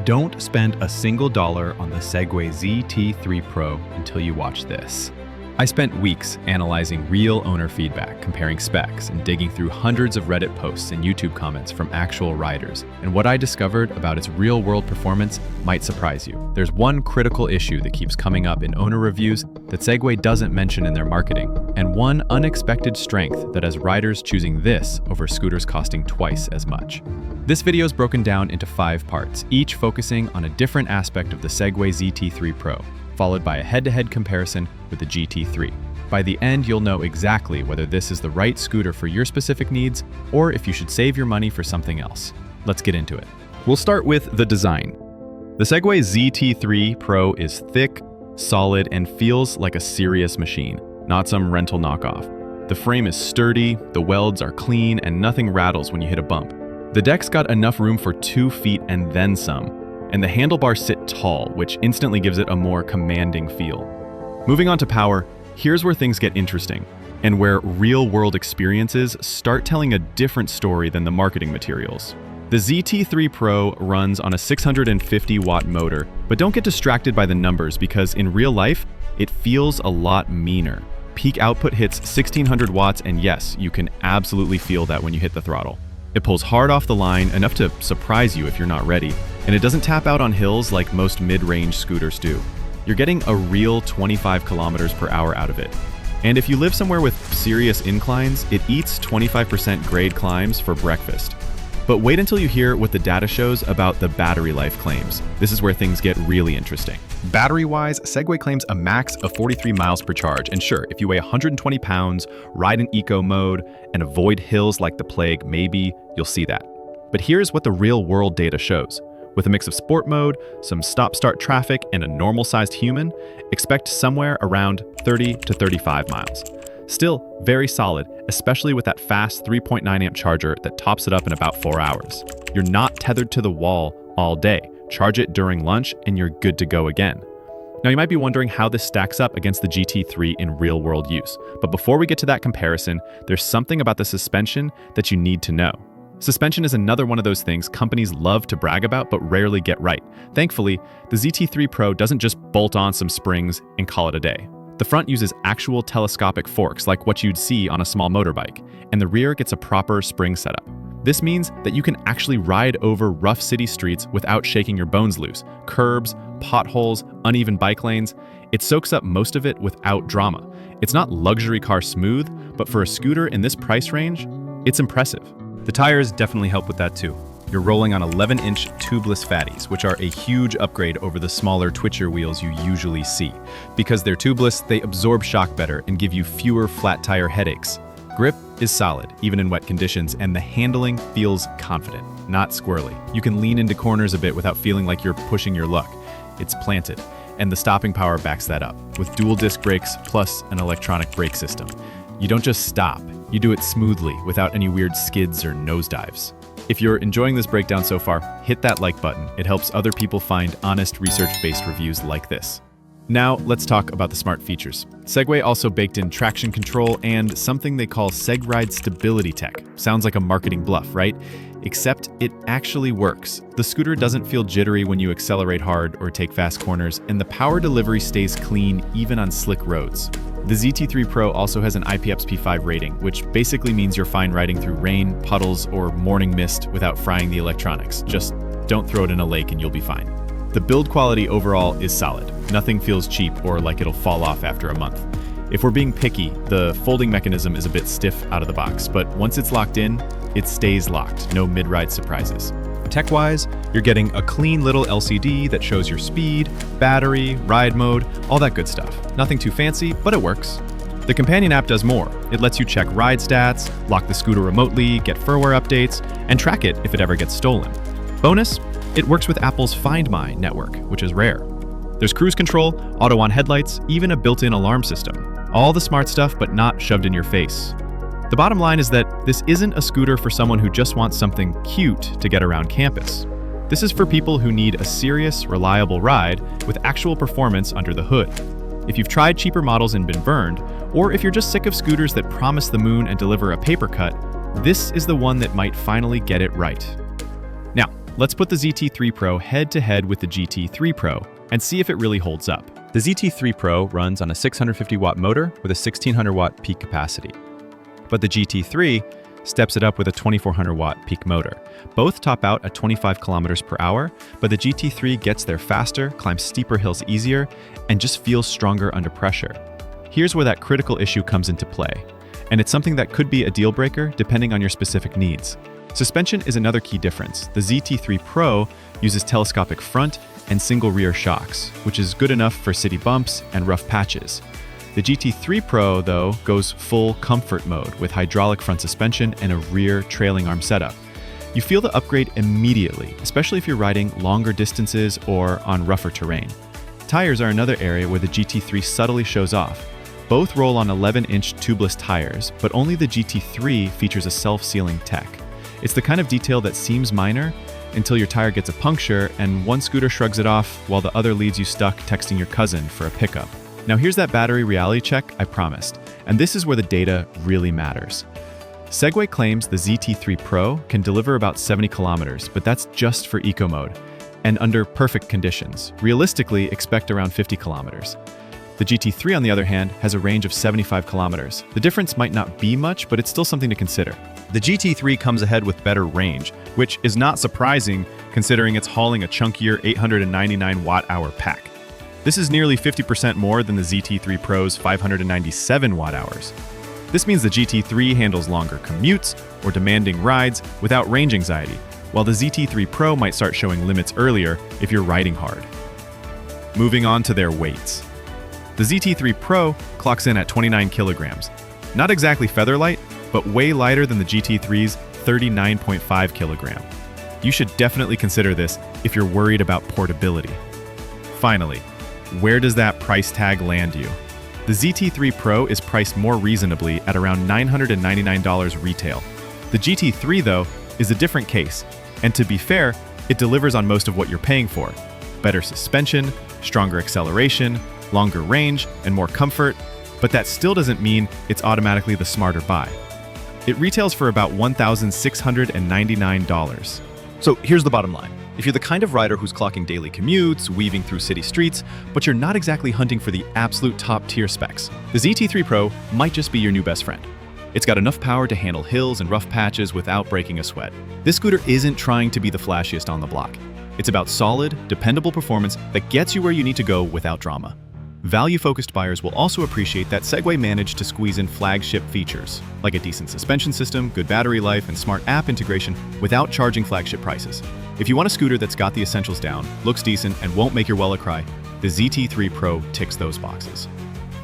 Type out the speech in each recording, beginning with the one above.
Don't spend a single dollar on the Segway ZT3 Pro until you watch this. I spent weeks analyzing real owner feedback, comparing specs, and digging through hundreds of Reddit posts and YouTube comments from actual riders. And what I discovered about its real-world performance might surprise you. There's one critical issue that keeps coming up in owner reviews that Segway doesn't mention in their marketing, and one unexpected strength that has riders choosing this over scooters costing twice as much. This video is broken down into 5 parts, each focusing on a different aspect of the Segway ZT3 Pro, followed by a head-to-head comparison with the GT3. By the end, you'll know exactly whether this is the right scooter for your specific needs or if you should save your money for something else. Let's get into it. We'll start with the design. The Segway ZT3 Pro is thick, solid, and feels like a serious machine, not some rental knockoff. The frame is sturdy, the welds are clean, and nothing rattles when you hit a bump. The deck's got enough room for 2 feet and then some, and the handlebars sit tall, which instantly gives it a more commanding feel. Moving on to power, here's where things get interesting, and where real-world experiences start telling a different story than the marketing materials. The ZT3 Pro runs on a 650-watt motor, but don't get distracted by the numbers because in real life, it feels a lot meaner. Peak output hits 1600 watts, and yes, you can absolutely feel that when you hit the throttle. It pulls hard off the line, enough to surprise you if you're not ready, and it doesn't tap out on hills like most mid-range scooters do. You're getting a real 25 kilometers per hour out of it. And if you live somewhere with serious inclines, it eats 25% grade climbs for breakfast. But wait until you hear what the data shows about the battery life claims. This is where things get really interesting. Battery-wise, Segway claims a max of 43 miles per charge. And sure, if you weigh 120 pounds, ride in eco mode, and avoid hills like the plague, maybe you'll see that. But here's what the real-world data shows. With a mix of sport mode, some stop-start traffic, and a normal-sized human, expect somewhere around 30 to 35 miles. Still very solid, especially with that fast 3.9 amp charger that tops it up in about 4 hours. You're not tethered to the wall all day. Charge it during lunch and you're good to go again. Now you might be wondering how this stacks up against the GT3 in real-world use. But before we get to that comparison, there's something about the suspension that you need to know. Suspension is another one of those things companies love to brag about but rarely get right. Thankfully, the ZT3 Pro doesn't just bolt on some springs and call it a day. The front uses actual telescopic forks like what you'd see on a small motorbike, and the rear gets a proper spring setup. This means that you can actually ride over rough city streets without shaking your bones loose. Curbs, potholes, uneven bike lanes, it soaks up most of it without drama. It's not luxury car smooth, but for a scooter in this price range, it's impressive. The tires definitely help with that too. You're rolling on 11-inch tubeless fatties, which are a huge upgrade over the smaller Twitcher wheels you usually see. Because they're tubeless, they absorb shock better and give you fewer flat tire headaches. Grip is solid, even in wet conditions, and the handling feels confident, not squirrely. You can lean into corners a bit without feeling like you're pushing your luck. It's planted, and the stopping power backs that up, with dual disc brakes plus an electronic brake system. You don't just stop, you do it smoothly without any weird skids or nosedives. If you're enjoying this breakdown so far, hit that like button. It helps other people find honest research-based reviews like this. Now, let's talk about the smart features. Segway also baked in traction control and something they call SegRide Stability Tech. Sounds like a marketing bluff, right? Except it actually works. The scooter doesn't feel jittery when you accelerate hard or take fast corners, and the power delivery stays clean even on slick roads. The ZT3 Pro also has an IPX-P5 rating, which basically means you're fine riding through rain, puddles, or morning mist without frying the electronics. Just don't throw it in a lake and you'll be fine. The build quality overall is solid. Nothing feels cheap or like it'll fall off after a month. If we're being picky, the folding mechanism is a bit stiff out of the box, but once it's locked in, it stays locked, no mid-ride surprises. Tech-wise, you're getting a clean little LCD that shows your speed, battery, ride mode, all that good stuff. Nothing too fancy, but it works. The companion app does more. It lets you check ride stats, lock the scooter remotely, get firmware updates, and track it if it ever gets stolen. Bonus, it works with Apple's Find My network, which is rare. There's cruise control, auto-on headlights, even a built-in alarm system. All the smart stuff, but not shoved in your face. The bottom line is that this isn't a scooter for someone who just wants something cute to get around campus. This is for people who need a serious, reliable ride with actual performance under the hood. If you've tried cheaper models and been burned, or if you're just sick of scooters that promise the moon and deliver a paper cut, this is the one that might finally get it right. Now, Let's put the ZT3 Pro head-to-head with the GT3 Pro and see if it really holds up. The ZT3 Pro runs on a 650-watt motor with a 1600-watt peak capacity. But the GT3 steps it up with a 2400-watt peak motor. Both top out at 25 kilometers per hour, but the GT3 gets there faster, climbs steeper hills easier, and just feels stronger under pressure. Here's where that critical issue comes into play, and it's something that could be a deal breaker depending on your specific needs. Suspension is another key difference. The ZT3 Pro uses telescopic front and single rear shocks, which is good enough for city bumps and rough patches. The GT3 Pro, though, goes full comfort mode with hydraulic front suspension and a rear trailing arm setup. You feel the upgrade immediately, especially if you're riding longer distances or on rougher terrain. Tires are another area where the GT3 subtly shows off. Both roll on 11-inch tubeless tires, but only the GT3 features a self-sealing tech. It's the kind of detail that seems minor until your tire gets a puncture and one scooter shrugs it off while the other leaves you stuck texting your cousin for a pickup. Now here's that battery reality check I promised, and this is where the data really matters. Segway claims the ZT3 Pro can deliver about 70 kilometers, but that's just for eco mode, and under perfect conditions. Realistically, expect around 50 kilometers. The GT3, on the other hand, has a range of 75 kilometers. The difference might not be much, but it's still something to consider. The GT3 comes ahead with better range, which is not surprising considering it's hauling a chunkier 899 watt-hour pack. This is nearly 50% more than the ZT3 Pro's 597 watt-hours. This means the GT3 handles longer commutes or demanding rides without range anxiety, while the ZT3 Pro might start showing limits earlier if you're riding hard. Moving on to their weights. The ZT3 Pro clocks in at 29 kilograms. Not exactly feather light, but way lighter than the GT3's 39.5 kilogram. You should definitely consider this if you're worried about portability. Finally, where does that price tag land you? The ZT3 Pro is priced more reasonably at around $999 retail. The GT3, though, is a different case, and to be fair, it delivers on most of what you're paying for. Better suspension, stronger acceleration, longer range, and more comfort, but that still doesn't mean it's automatically the smarter buy. It retails for about $1,699. So here's the bottom line. If you're the kind of rider who's clocking daily commutes, weaving through city streets, but you're not exactly hunting for the absolute top-tier specs, the ZT3 Pro might just be your new best friend. It's got enough power to handle hills and rough patches without breaking a sweat. This scooter isn't trying to be the flashiest on the block. It's about solid, dependable performance that gets you where you need to go without drama. Value-focused buyers will also appreciate that Segway managed to squeeze in flagship features, like a decent suspension system, good battery life, and smart app integration without charging flagship prices. If you want a scooter that's got the essentials down, looks decent, and won't make your wallet cry, the ZT3 Pro ticks those boxes.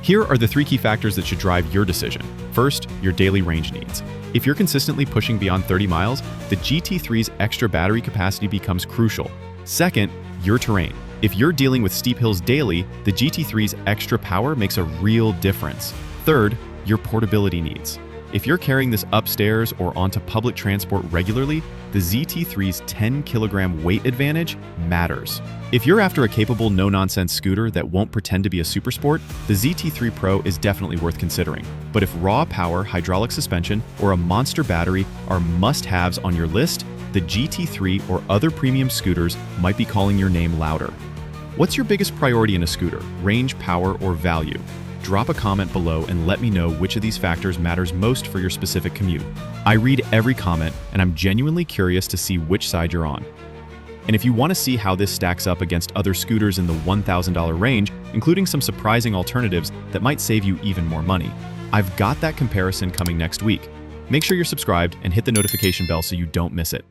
Here are the 3 key factors that should drive your decision. First, your daily range needs. If you're consistently pushing beyond 30 miles, the GT3's extra battery capacity becomes crucial. Second, your terrain. If you're dealing with steep hills daily, the GT3's extra power makes a real difference. Third, your portability needs. If you're carrying this upstairs or onto public transport regularly, the ZT3's 10 kilogram weight advantage matters. If you're after a capable, no-nonsense scooter that won't pretend to be a supersport, the ZT3 Pro is definitely worth considering. But if raw power, hydraulic suspension, or a monster battery are must-haves on your list, the GT3 or other premium scooters might be calling your name louder. What's your biggest priority in a scooter? Range, power, or value? Drop a comment below and let me know which of these factors matters most for your specific commute. I read every comment, and I'm genuinely curious to see which side you're on. And if you want to see how this stacks up against other scooters in the $1,000 range, including some surprising alternatives that might save you even more money, I've got that comparison coming next week. Make sure you're subscribed and hit the notification bell so you don't miss it.